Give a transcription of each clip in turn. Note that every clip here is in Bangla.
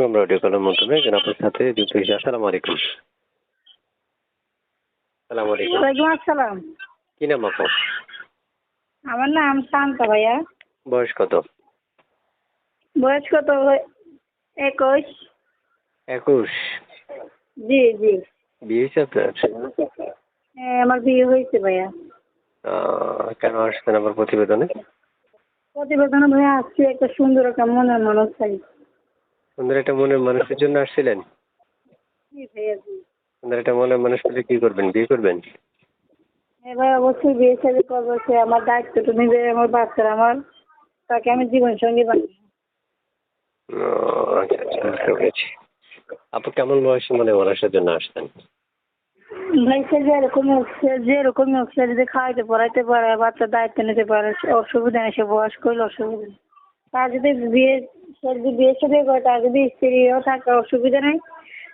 আমরা অডিও কলের মাধ্যমে একজন আপনার সাথে যুক্ত হয়েছি। আসসালামু আলাইকুম। আসসালামু আলাইকুম। ওয়ালাইকুম আসসালাম। কি নাম আপু? আমার নাম শান্তা ভাইয়া। বয়স কত? বয়স কত? 21। 21। জি জি। বিয়ে হয়েছে আপনার? হ্যাঁ, আমার বিয়ে হয়েছে ভাইয়া। কেন আসছেন আমার প্রতিবেদনে? প্রতিবেদনে ভাইয়া আসছে একটা সুন্দর একটা মনের মানুষ চাই। সুন্দর একটা মনের মানুষের জন্য আসছিলেন? জি ভাইয়া জি। সুন্দর একটা মনের মানুষ পেলে কি করবেন? বিয়ে করবেন? হ্যাঁ ভাই, অবশ্যই বিয়ে শাদী করবো। সে আমার দায়িত্বটা নিবে, আমার বাচ্চারা আমার, তাকে আমি জীবন সঙ্গী বানাবো। আচ্ছা আচ্ছা, বুঝতে পেরেছি। আপু কেমন বয়সী মনে মানুষের জন্য আসছেন? ভাই সে যেরকম হোক, সে যদি খাওয়াইতে পড়াইতে পারে, বাচ্চার দায়িত্ব নিতে পারে, অসুবিধা নেই। সে বয়স করলে অসুবিধা নেই। তার যদি সে যদি বিয়ে সাথে করে, তার যদি স্ত্রীও থাকে, অসুবিধা নেই।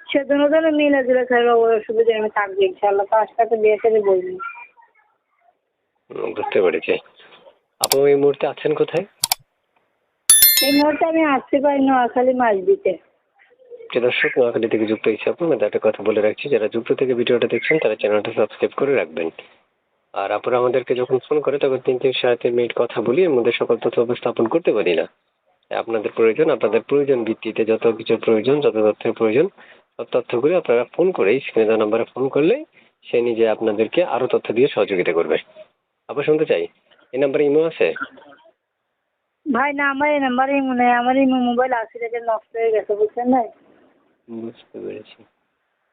সে দুজনে মিলে জুলে থাকলে অসুবিধা নেই, আমি থাকবো ইনশাল্লাহ। তার সাথে বিয়ে সাথে বলবি। বুঝতে পেরেছি। আপু এই মুহূর্তে আছেন কোথায়? এই মুহূর্তে আমি আসতে পারি নোয়াখালী মাছ দিতে। যে দর্শক নোয়াখালী থেকে যুক্ত হয়েছে আপু, আমি একটা কথা বলে রাখছি, যারা যুক্ত থেকে ভিডিওটা দেখছেন তারা চ্যানেলটা সাবস্ক্রাইব করে রাখবেন। আর আপুরা আমাদেরকে যখন ফোন করে তখন 3 থেকে 3.5 মিনিট কথা বলি, এর মধ্যে সকল তথ্য উপস্থাপন করতে পারি না। আপনাদের প্রয়োজন ভিত্তিতে যত কিছুর প্রয়োজন, যত তথ্যের প্রয়োজন, সব তথ্যগুলো আপনারা ফোন করেই স্ক্রিনে দেওয়া নাম্বারে ফোন করলে সে নিজে আপনাদেরকে আরো তথ্য দিয়ে সহযোগিতা করবে। আপু শুনতে চাই, এই নাম্বারে ইমো আছে? ভাই না, আমার এই নাম্বারই মনে হয়, আমার ইমো মোবাইল আছে, এটা নষ্ট হয়ে গেছে, বুঝছেন ভাই। বুঝতে পেরেছি।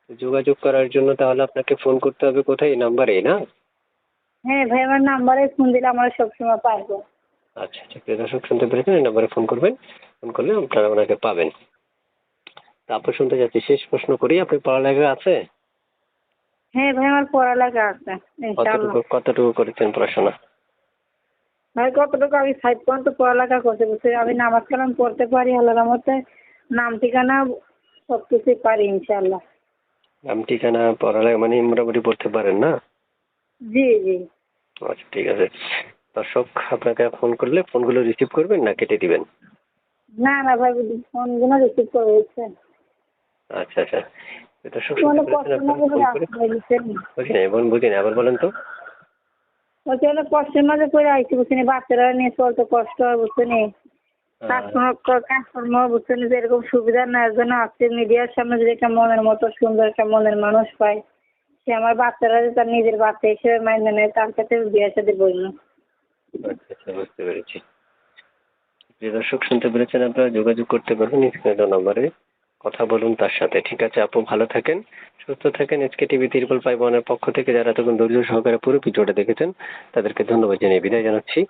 তো যোগাযোগ করার জন্য তাহলে আপনাকে ফোন করতে হবে কোথায়? এই নাম্বারে না? হ্যাঁ ভাই, আমার নাম্বারে ফোন দিলে আমার সবসময় পাইবো। আচ্ছা আচ্ছা, প্রিয় দর্শক শুনতে পেরেছেন, এই নাম্বারে ফোন করবেন। ফোন করলে আপনারা ওনাকে পাবেন। তারপর শুনতে যাচ্ছি, শেষ প্রশ্ন করি, আপনি পড়ালেখা আছে? হ্যাঁ ভাই, আমার পড়ালেখা আছে ইনশাআল্লাহ। কতটুকু করেছেন পড়াশোনা? ভাই কতটুকু, আমি 5 পর্যন্ত পড়ালেখা করতে বলছি। আমি নামাজ কালাম পড়তে পারি আল্লাহর রহমতে। নাম ঠিকানা সবকিছুই পারি ইনশাআল্লাহ। নাম ঠিকানা পড়ালেখা মানে মোটামুটি পড়তে পারেন না? জি জি। আচ্ছা ঠিক আছে। দর্শক আপনাকে ফোন করলে ফোনগুলো রিসিভ করবেন না কেটে দিবেন? না না ভাই, ফোনগুলো রিসিভ করে দিচ্ছেন। আচ্ছা আচ্ছা। দর্শক শুনতে কোনো পেরেছেন, কষ্ট না আপনারা করে ফোন করে বুঝছেন। বুঝিনি আবার বলেন তো। বলছি অনেক কষ্টের মাঝে করে আইসি, বুঝছেন। বাচ্চারা নিয়ে চলতে কষ্ট হয়, বুঝছেন। কাজকর্ম বুঝছেন, যে এরকম সুবিধা নেওয়ার জন্য আজকে মিডিয়ার সামনে যদি একটা মনের মতো সুন্দর একটা মনের মানুষ পায়, সে আমার বাচ্চারা যে তার নিজের বাচ্চা হিসেবে মাইনে নেয়, তার কাছে বিয়ের সাথে বললো। আচ্ছা আচ্ছা, বুঝতে পেরেছি। যে দর্শক শুনতে পেরেছেন, আপনারা যোগাযোগ করতে পারবেন স্ক্রিনে দেওয়া নম্বরে, কথা বলুন তার সাথে। ঠিক আছে আপু, ভালো থাকেন, সুস্থ থাকেন। এসকে টিভি ত্রিপল ফাইভ ওয়ানের পক্ষ থেকে যারা এতক্ষণ ধৈর্য সহকারে পুরো ভিডিওটা দেখেছেন তাদেরকে ধন্যবাদ জানিয়ে বিদায় জানাচ্ছি।